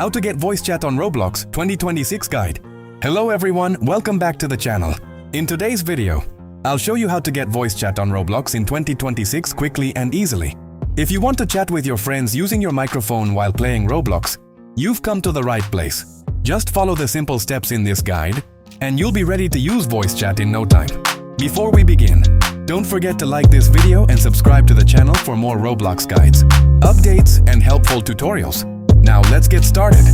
How to get voice chat on Roblox 2026 guide. Hello everyone, welcome back to the channel. In today's video, I'll show you how to get voice chat on Roblox in 2026 quickly and easily. If you want to chat with your friends using your microphone while playing Roblox, you've come to the right place. Just follow the simple steps in this guide, and you'll be ready to use voice chat in no time. Before we begin, don't forget to like this video and subscribe to the channel for more Roblox guides, updates, and helpful tutorials. Now let's get started.